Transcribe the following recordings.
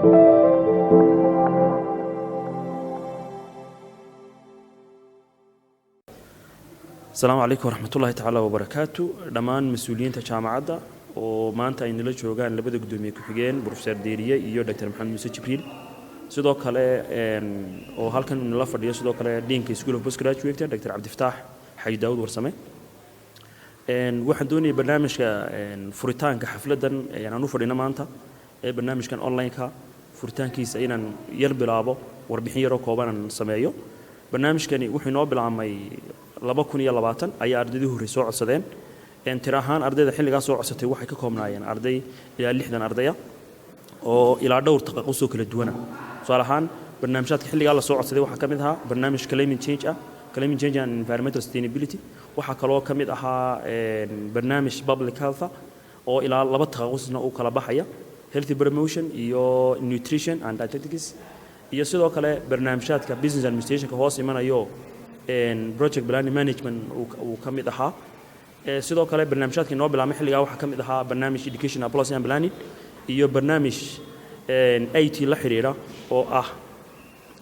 السلام عليكم ورحمة الله تعالى وبركاته. دمان مسؤولين تجامعة ومانتا إن لا جوجان لبدو قدومي كحجين بروفيسور ديرية إيو دكتور محمد موسى جبريل سيدو كله وهالكن من الله فرديه سيدو كله دينك سكول أوف بوست جراديويت دكتور عبد الفتاح حي داود ورسمه واحد دوني برنامج فريتان كحفلة يعني أنو فرينا مانتا برنامج كان أونلاين كا فريتان كيس أينا يربي لعبه وربحين ركوبان سمايو برنامج كان وحنا بالعامي 2020 ayaa ardaydu hore soo codsadeen tirahaan ardayda xilliga soo codsatay waxay ka koobnaayeen arday ilaa 60 ardaya oo ilaa dhowr taqaaqus oo kala duwan salahan barnaamijyada xilliga la soo codsaday waxa kamid ahaa barnaamij climate change and environmental sustainability waxa kaloo kamid ahaa barnaamij public health oo ilaa laba taqaaqusna uu kala baxaya health promotion iyo nutrition and dietetics iyo sidoo kale barnaamijyada business administration ka hoos imanayo project planning management وكميد أها سيدو كله برنامجات كي نوبل عم حلقة واحد كميد أها برنامج education policy and planning يو برنامج IT لحريرة أو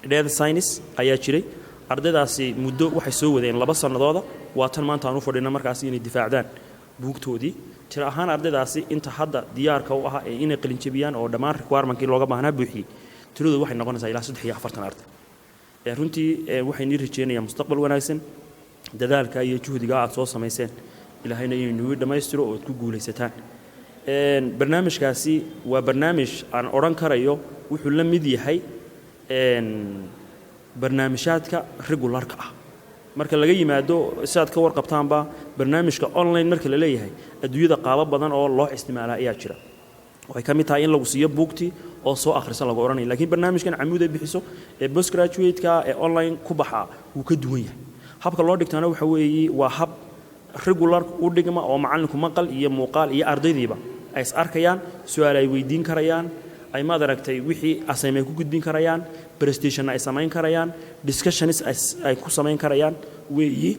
data science أياتشري أردد أسي مدة واحد سووا ذين لبصر نضاضة واتن ما تانو فردنا مركز يعني الدفاع دان بوقتودي ترى هان أردد أسي أنت حدا ديار كوا إن قلنشبيان أو دمار كوار من كي لوجا مهنا بوحي ترى واحد نقول زي لاسد حيا حفرتنا أرض runtii waxay nii rajeenayaan mustaqbal wanaagsan dadaalka iyo juhdiga aad soo sameyseen ilaahayna inuu dhameystiro oo ku guuleysataan barnaamijkaasi waa barnaamij aan oran karayo wuxuu la mid yahay barnaamijyaadka regularka ah marka laga yimaado sidaad ka warqabtaanba barnaamijka online marka la leeyahay adduunyada qaabab badan oo loo isticmaalaa ayaa jira waxay kamid tahay in lagu siiyo buugti oo soo akhrisan lagu oranay laakiin barnaamijkan camuud bixiso ee postgraduate ka ee online ku baxa uu ka duwan yahay habka loo dhigtana waxa weeye waa hab regular u dhigma oo macallinku maqal iyo muuqaal iyo ardaydiiba ay is arkayaan su'aal ay weydiin karayaan ay ma aragtay wixii assignment ku gudbin karayaan presentation ay sameyn karayaan discussions ay ku sameyn karayaan weeye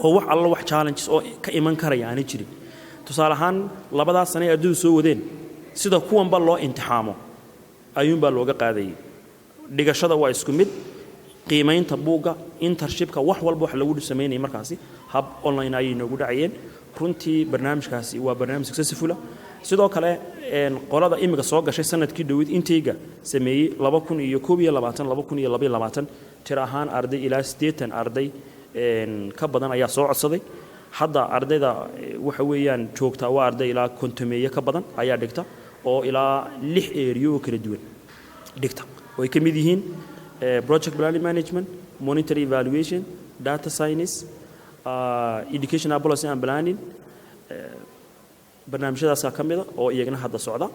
oo wax alla wax challenges oo ka iman karayaan jirin tusaale ahaan labadaas sano ee ardaydu soo wadeen sida kuwan ba loo imtixaamo ayuun baa looga qaaday dhigashada waa isku mid qiimeynta buuga internshipka wax walba wax lagu sameeyay markaasi hab online ay noogu dhacayeen runtii barnaamijkaasi waa barnaamij successful sidoo kale qolada imiga soo gashay sanadkii dhawid intayga sameeyay 2022 tir ahaan arday ilaa 80 arday ka badan ayaa soo codsaday hadda ardayda waxa weeyaan joogta waa arday ilaa kontomeeyo ka badan ayaa dhigta oo ilaa 6 area oo kala duwan dhigta way ka mid yihiin project planning management monetary evaluation data science educational policy and planning barnaamijyadaas ka mid ah oo iyagana hadda socda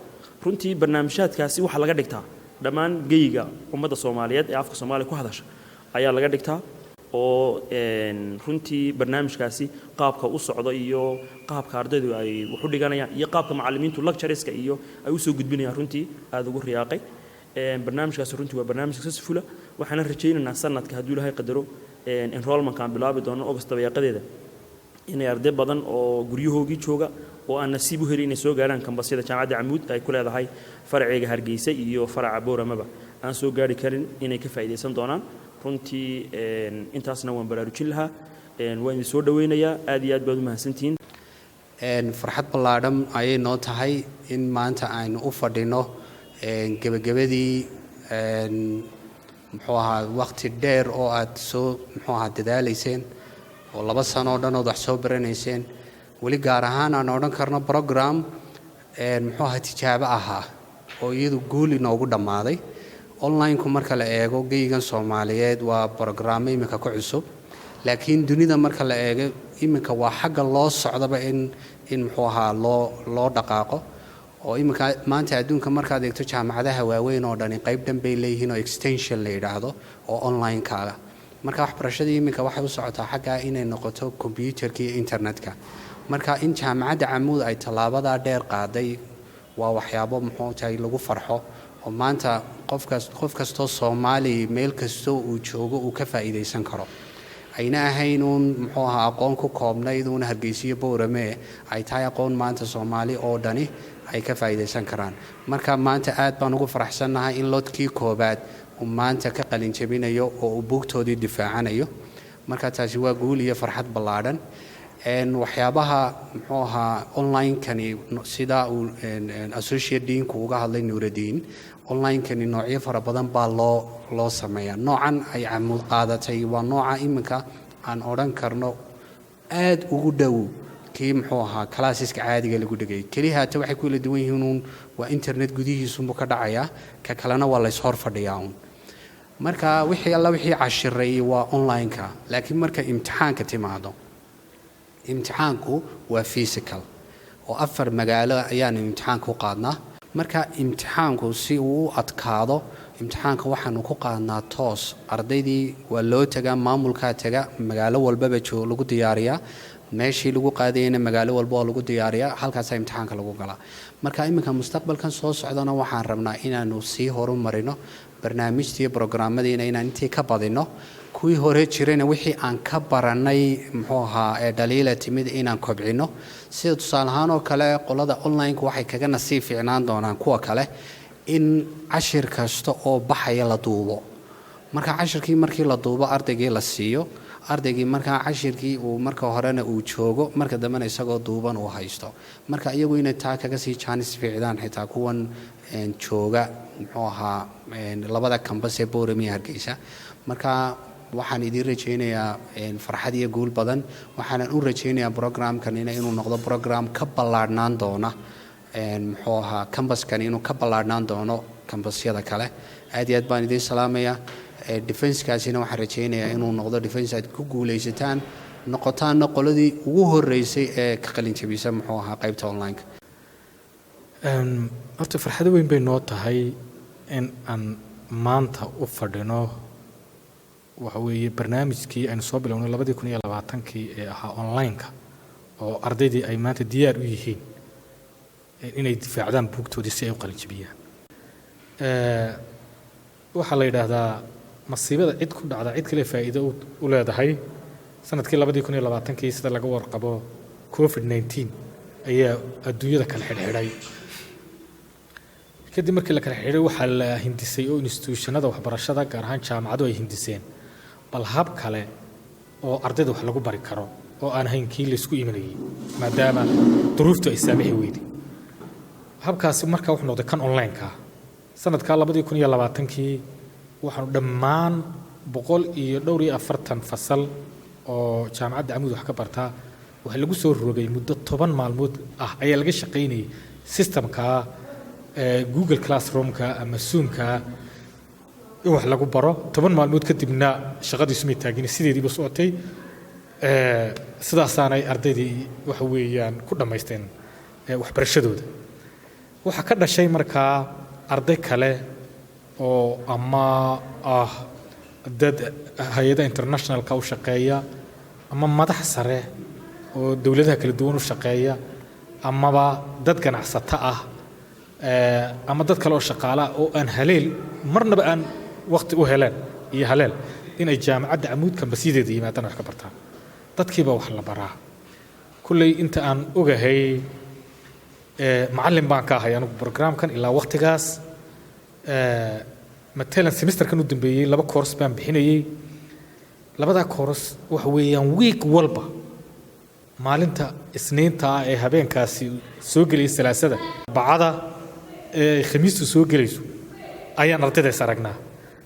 runtii barnaamijyaadkaasi waxa laga dhigtaa dhammaan geyiga ummadda Soomaaliyeed ee afka Soomaali ku hadasha ayaa laga dhigtaa oo runtii barnaamijkaasi qaabka u socdo iyo qaabka ardaydu ay wax u dhiganayaan iyo qaabka macallimiintu lectureska iyo ay u soo gudbinayaan runtii aad ugu riyaaqay barnaamijkaasi runtii waa barnaamij successful waxaan rajaynaynaa sanadka haddii Ilaahay qadaro enrollment kan bilaabi doono August dabayaaqadeeda inay arday badan oo guryahoogii jooga oo aan nasiib u helin inay soo gaaraan kambasyada jaamacadda Camuud ay ku leedahay farciga Hargeysa iyo faraca Booramaba aan soo gaari karin inay ka faa'iideysan doonaan runtii intaasna waan baraarujin lahaa waan soo dhaweynayaa aad iyo aad baad u mahadsantihiin farxad ballaadhan ayay noo tahay in maanta aynu u fadhino gabagabadii muxuu ahaa waqti dheer oo aad soo muxuu ahaa dadaalayseen oo 2 sano dhan oo wax soo baranayseen wali gaar ahaan aan odhan karno program muxuu ahaa tijaabo ahaa oo iyadu guul inoogu dhammaaday online ku marka la eego geeyigan Soomaaliyeed waa program imika ku cusub laakiin dunida marka la eego imika waa xagga loo socdaba in muxuu ahaa loo dhaqaaqo oo imika maanta adduunka marka aad eegto jaamacadaha waaweyn oo dhan qayb dhanbay leeyihiin oo extension la yiraahdo oo online kaaga marka waxbarashadii imika waxay u socotaa xagga inay noqoto computerka iyo internetka marka in jaamacadda Camuud ay talaabada dheer qaaday waa waxyaabo muxuu tahay lagu farxo oo maanta qof kasto Soomaali meel kasto uu joogo uu ka faa'iideysan karo ayna ahayn muxuu ahaa aqoon ku koobnayd Hargeysa Boorame ay tahay aqoon maanta Soomaali oo dhani ay ka faa'iideysan karaan. Marka maanta aad baan ugu faraxsanahay in loodkii koobaad uu maanta ka qalin jabinayo oo uu buugtoodii difaacanayo. marka taasi waa guul iyo farxad ballaadhan. waxyaabaha muxuu ahaa online-kani sida uu associate deanku uga hadlay Nuuruddin, online-kani noocyo fara badan baa loo sameeyaa. noocan ay camuud qaadatay waa nooca iminka aan odhan karno aad ugu dhow kii muxuu ahaa classeska caadiga lagu dhigay. keliya hata waxay ku kala duwan yihiin waa internet gudihiisu ka dhacaya, ka kalena waa la is hor fadhiyaa. marka wixii cashiray waa online-ka, laakiin marka imtixaanka timaado, imtixaanku waa physical oo 4 magaalo ayaan imtixaanka u qaadnaa. marka imtixaanku si uu u adkaado, imtixaanka waxaanu ku qaadnaa toos. ardaydii waa loo tagaa, maamulka taga, magaalo walbaba lagu diyaariyaa, meeshii lagu qaadayna magaalo walba oo lagu diyaariyaa, halkaas imtixaanka lagu galaa. marka iminka mustaqbalkan soo socdana waxaan rabnaa inaanu sii horumarino barnaamijtii programmadiina, inaan intii ka badino kuwii hore jirayna wixii aan ka baranay muxuu ahaa ee dhaliila timid inaan kobcino. sida tusaale ahaan oo kale qolada online-ka waxay kaga nasiib fiicnaan doonaan kuwa kale in cashir kasta oo baxaya la duubo. marka cashirkii markii la duubo ardaygii la siiyo, ardaygii markaa cashirkii uu marka horena uu joogo, marka dambena isagoo duuban uu haysto. marka iyagu inay taa kaga sii jaanis fiicdaan xitaa kuwan jooga muxuu ahaa labada kambas ee Boorame iyo Hargeysa. marka waxaan idin rajaynayaa farxad iyo guul badan. waxaan u rajaynayaa programkan inuu noqdo program ka ballaadhnaan doona muxuu ahaa kambaskan inuu ka ballaadhnaan doono kambasyada kale. aad iyo aad baan idin salaamayaa. defense-kaasina waxaan rajaynayaa inuu noqdo defense aad ku guulaysataan, noqotaanna qoladii ugu horeysay ee ka qalin jabisa muxuu ahaa qaybta online-ka. horta farxad weyn bay noo tahay in aan maanta u fadhino waxa weeye barnaamijkii aynu soo bilownay 2020kii ee ahaa online-ka, oo ardaydii ay maanta diyaar u yihiin inay difaacdaan buugtoodii si ay u qalin jabiyaan. waxaa la yidhaahdaa masiibada cid ku dhacda cid kale faa'iido u leedahay. sanadkii 2020kii sida laga warqabo COVID-19 ayaa adduunyada kala xidhxidhay. kadib markii la kala xidhay waxaa la hindisay oo institutionada waxbarashada gaar ahaan jaamacadu ay hindiseen bal hab kale oo ardayda wax lagu bari karo oo aan ahayn kii la isku imanayay, maadaama duruuftu ay saamixi weyday. habkaasi markaa wuxuu noqday kan online-ka. sanadka 2020kii waxaanu dhammaan 140 fasal oo jaamacadda Camuud wax ka bartaa waxa lagu soo rogay muddo 10 maalmood ah ayaa laga shaqeynayay systemka Google Classroom-ka ama Zoom-ka wax lagu baro. 10 maalmood kadibna shaqadiisu ma taagin, sideedii buu socotay. sidaasaanay ardaydii waxa weeyaan ku dhamaysteen waxbarashadooda. waxa ka dhashay markaa arday kale oo ama dad hay'adaha internationalka u shaqeeya, ama madax sare oo dawladaha kala duwan u shaqeeya, amaba dad ganacsato ah, ama dad kale oo shaqaale ah oo aan haleel marnaba aan waqti u heleen iyo haleel inay jaamacadda Camuud kambasiyadeeda yimaadaan wax ka bartaan. dadkiiba wax la baraa. kulley inta aan ogahay macallin baan ka ahay anigu programkan ilaa waqtigaas. matalan semesterkan u dambeeyay 2 course baan bixinayay. 2 course waxa weeyaan week walba maalinta isniinta ee habeenkaasi soo gelay salaasada bacada ee khamiistu soo gelayso ayaan ardayda saragnaa.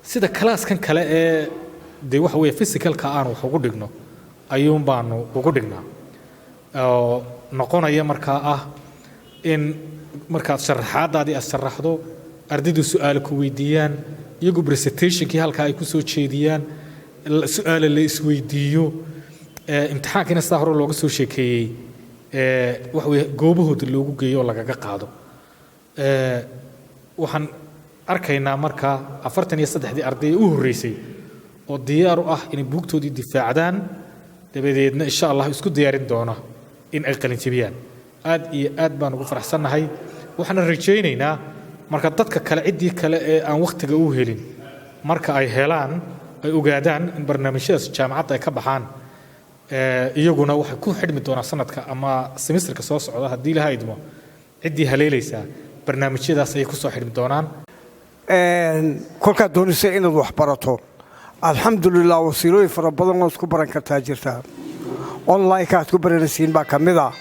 sida class-kan kale ee de waxa weeye physical-ka aan wax ugu dhigno ayuun baanu ugu dhignaa. oo noqonaya markaa ah in markaad sharaxaadaadii aad sharaxdo, ardaydu su'aalo ku weydiiyaan, iyagu presentationkii halkaa ay ku soo jeediyaan, su'aalo la isweydiiyo, imtixaankina sidaa hore looga soo sheekeeyey waxa weeye goobahooda loogu geeyo oo lagaga qaado. waxaan arkaynaa markaa 43 arday u horeysay oo diyaar u ah inay buugtoodii difaacdaan, dabadeedna insha Allah isku diyaarin doona in ay qalin jabiyaan. aad iyo aad baan ugu faraxsanahay. waxaan rajaynaynaa marka dadka kale cidii kale ee aan waqtiga u helin marka ay helaan ay ogaadaan in barnaamijyadaas jaamacadda ay ka baxaan, iyaguna waxay ku xidhmi doonaan sanadka ama semesterka soo socda haddii la haydmo ciddii haleelaysaa barnaamijyadaas ay ku soo xidhmi doonaan kolkaad doonaysa inaad wax barato alxamdulilah wasiilooyin fara badan oo isku baran kartaa jirta online-ka aad ku baranaysiin baa ka mid ah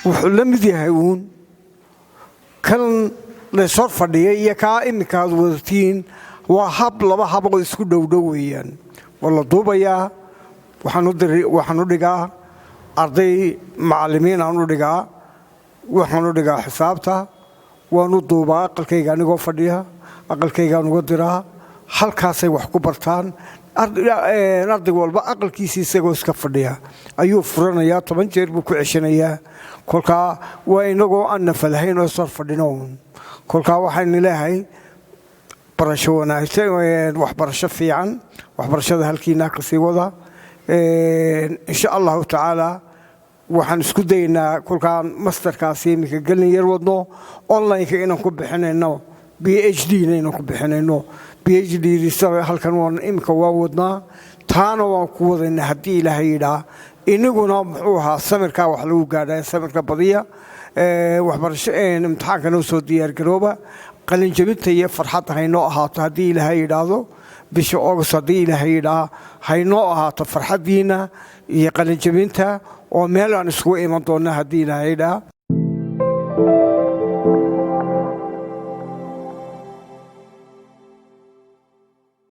wuxuu la mid yahay uun kan laysor fadhiya iyo kaa iminka aad wadatiin waa laba hab oo isku dhowdhow weeyaan waa la duubayaa waxaan u dhigaa arday macallimiin aan u dhigaa waxaan u dhigaa xisaabta waan u duubaa aqalkayga anigoo fadhiya aqalkaygaan uga diraa halkaasay wax ku bartaan arday walba aqalkiisii isagoo iska fadhiya ayuu furanayaa 10 jeer buu ku ceshanayaa kolkaa waa inagoo aan nafalahayn oo soo fadhino kolkaa waxaan leeyahay barasho wanaagsan waxbarasho fiican waxbarashada halkiina ka sii wada insha Allah taala waxaan isku daynaa kolkaan masterkaasi imika galin yar wadno online-ka inaan ku bixinayno PhD inaan ku bixinayno PhD halkan waan imika waa wadnaa taana waan ku wadaynaa haddii Ilaahay yidhaa inaguna muxuu ahaa samirka wax lagu gaadhay samirka badiya waxbarasho imtixaankana soo diyaar garooba qalin jabinta iyo farxad haynoo ahaato haddii Ilaahay yidhaahdo bisha August haddii Ilaahay yidhaa haynoo ahaato farxadiina iyo qalin jabinta oo meel aan isku iman doona haddii Ilaahay yidhaa